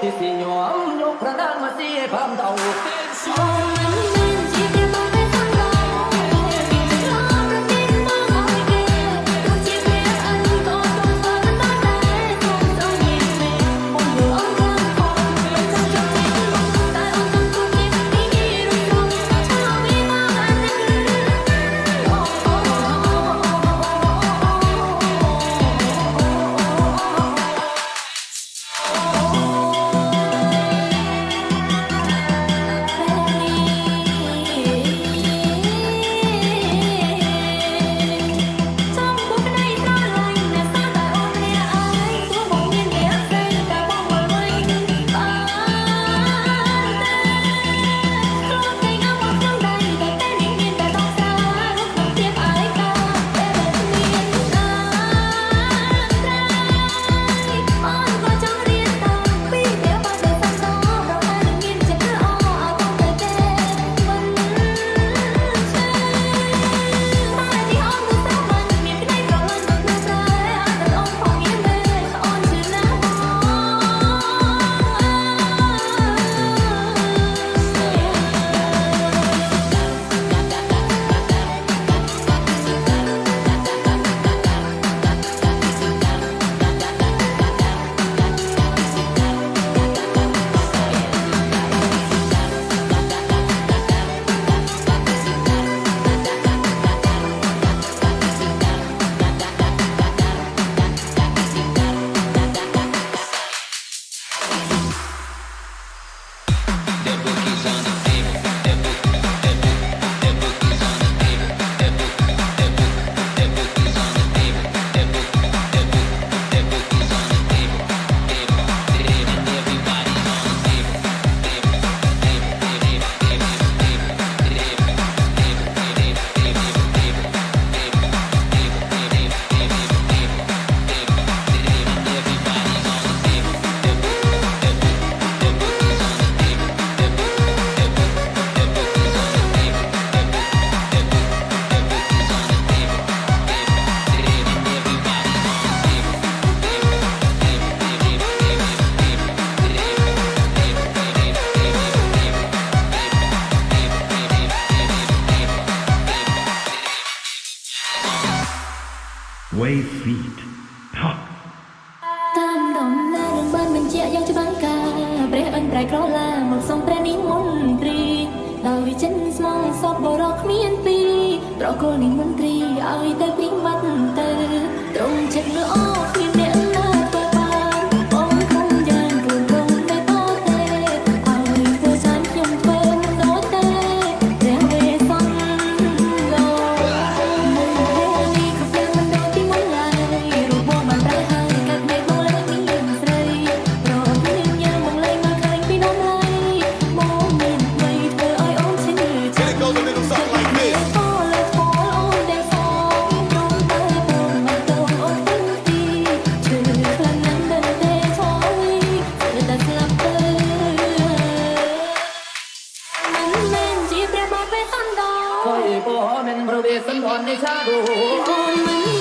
ที่สิยอมยกพระนางมาเสียพามเดา Wave feet talk តាមដំណើរនឹងបានបញ្ជាក់យ៉ាងច្បាស់ការព្រះអិនប្រែក្រឡាមកសំព្រះនិមន្ត្រីដោយវិចិត្រស្មងសពបរោគ្មានពីរប្រគល់និមន្ត្រីឲ្យទៅព្រៀងបាត់ទៅត្រង់ចិត្តល្អគ្មានអ្នកណាធ្វើបានបងគង់យ៉ាងគូនគង់តែតតែឲ្យធ្វើចានខ្ញុំធ្វើមិនដល់តែព្រះវេសន្យាមុនពេលនេះក៏ပြန်មិនដល់ទីមុនឡើយរូបបងបានប្រែហើយកាត់ដេកមកលើមានស្រីរកមានញ៉ាំមកលេងមកឃើញពីនោះឡើយមកមានអ្វីធ្វើឲ្យអូនឈឺចិត្ត goes a little something like this. คอยบ่แม่นพระเวสสันดรในชาดก